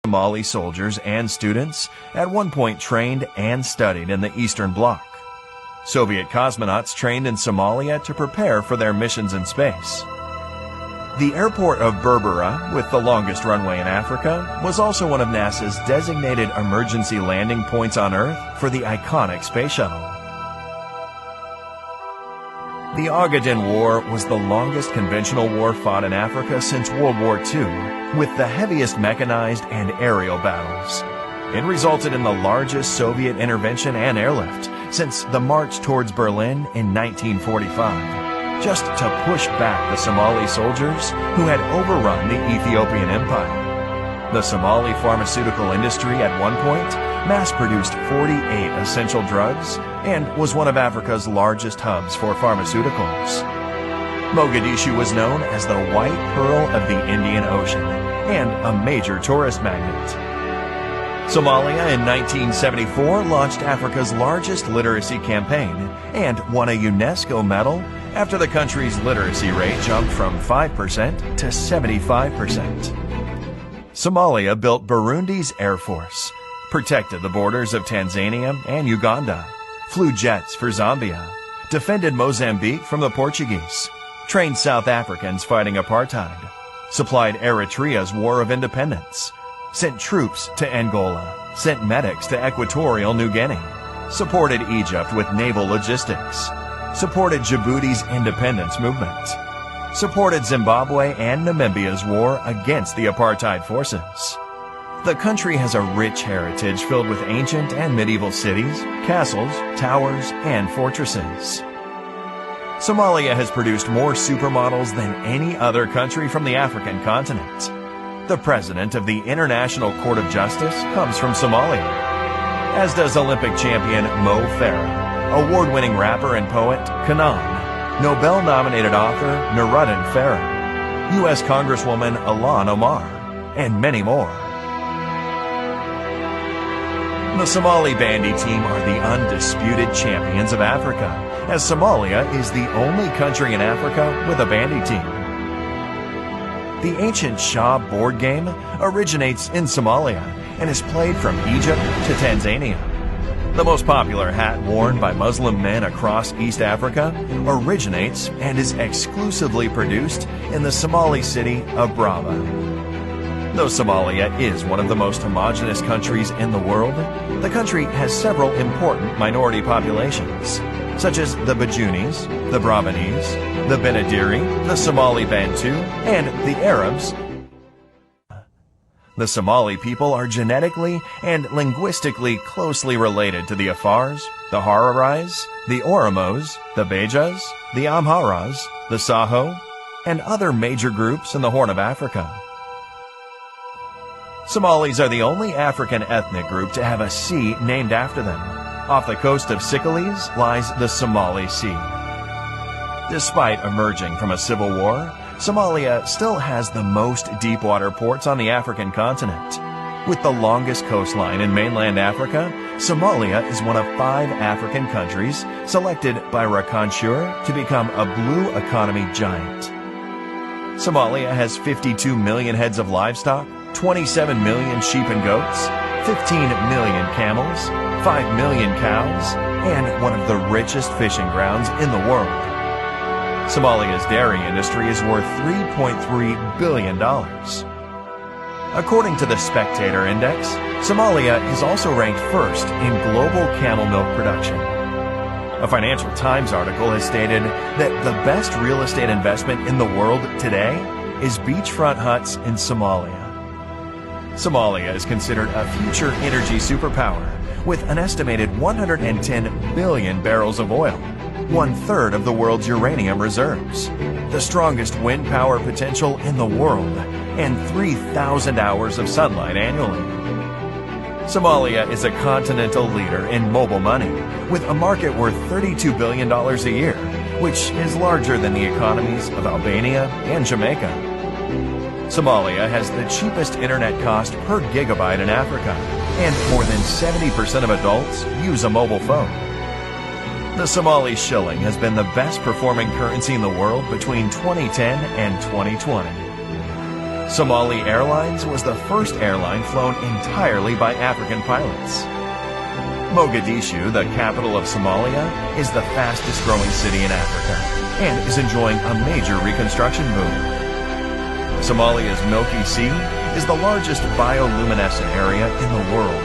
Somali soldiers and students at one point trained and studied in the Eastern Bloc. Soviet cosmonauts trained in Somalia to prepare for their missions in space. The airport of Berbera, with the longest runway in Africa, was also one of NASA's designated emergency landing points on Earth for the iconic space shuttle. The Ogaden War was the longest conventional war fought in Africa since World War II, with the heaviest mechanized and aerial battles. It resulted in the largest Soviet intervention and airlift since the march towards Berlin in 1945, just to push back the Somali soldiers who had overrun the Ethiopian Empire. The Somali pharmaceutical industry at one point mass-produced 48 essential drugs and was one of Africa's largest hubs for pharmaceuticals. Mogadishu was known as the White Pearl of the Indian Ocean and a major tourist magnet. Somalia in 1974 launched Africa's largest literacy campaign and won a UNESCO medal after the country's literacy rate jumped from 5% to 75%. Somalia built Burundi's Air Force, protected the borders of Tanzania and Uganda, flew jets for Zambia, defended Mozambique from the Portuguese, trained South Africans fighting apartheid, supplied Eritrea's War of Independence, sent troops to Angola, sent medics to Equatorial New Guinea, supported Egypt with naval logistics, supported Djibouti's independence movement, supported Zimbabwe and Namibia's war against the apartheid forces. The country has a rich heritage filled with ancient and medieval cities, castles, towers, and fortresses. Somalia has produced more supermodels than any other country from the African continent. The president of the International Court of Justice comes from Somalia, as does Olympic champion Mo Farah, award-winning rapper and poet Kanan, Nobel-nominated author Nuruddin Farah, U.S. Congresswoman Ilhan Omar, and many more. The Somali bandy team are the undisputed champions of Africa, as Somalia is the only country in Africa with a bandy team. The ancient Shah board game originates in Somalia and is played from Egypt to Tanzania. The most popular hat worn by Muslim men across East Africa originates and is exclusively produced in the Somali city of Brava. Though Somalia is one of the most homogeneous countries in the world, the country has several important minority populations, such as the Bajunis, the Brabanese, the Benadiri, the Somali Bantu, and the Arabs. The Somali people are genetically and linguistically closely related to the Afars, the Hararais, the Oromos, the Bejas, the Amharas, the Saho, and other major groups in the Horn of Africa. Somalis are the only African ethnic group to have a sea named after them. Off the coast of Sicily lies the Somali Sea. Despite emerging from a civil war, Somalia still has the most deep-water ports on the African continent. With the longest coastline in mainland Africa, Somalia is one of 5 African countries selected by Rakanshur to become a blue economy giant. Somalia has 52 million heads of livestock, 27 million sheep and goats, 15 million camels, 5 million cows, and one of the richest fishing grounds in the world. Somalia's dairy industry is worth $3.3 billion. According to the Spectator Index, Somalia is also ranked first in global camel milk production. A Financial Times article has stated that the best real estate investment in the world today is beachfront huts in Somalia. Somalia is considered a future energy superpower with an estimated 110 billion barrels of oil, 1/3 of the world's uranium reserves, the strongest wind power potential in the world, and 3,000 hours of sunlight annually. Somalia is a continental leader in mobile money, with a market worth $32 billion a year, which is larger than the economies of Albania and Jamaica. Somalia has the cheapest internet cost per gigabyte in Africa, and more than 70% of adults use a mobile phone. The Somali shilling has been the best performing currency in the world between 2010 and 2020. Somali Airlines was the first airline flown entirely by African pilots. Mogadishu, the capital of Somalia, is the fastest growing city in Africa and is enjoying a major reconstruction boom. Somalia's Milky Sea is the largest bioluminescent area in the world,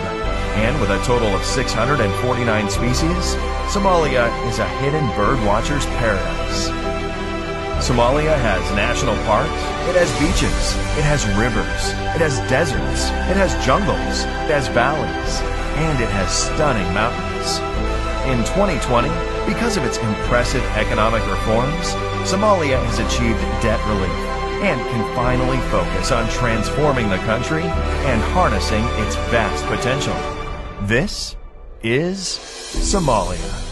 and with a total of 649 species, Somalia is a hidden bird watcher's paradise. Somalia has national parks, it has beaches, it has rivers, it has deserts, it has jungles, it has valleys, and it has stunning mountains. In 2020, because of its impressive economic reforms, Somalia has achieved debt relief and can finally focus on transforming the country and harnessing its vast potential. This is Somalia.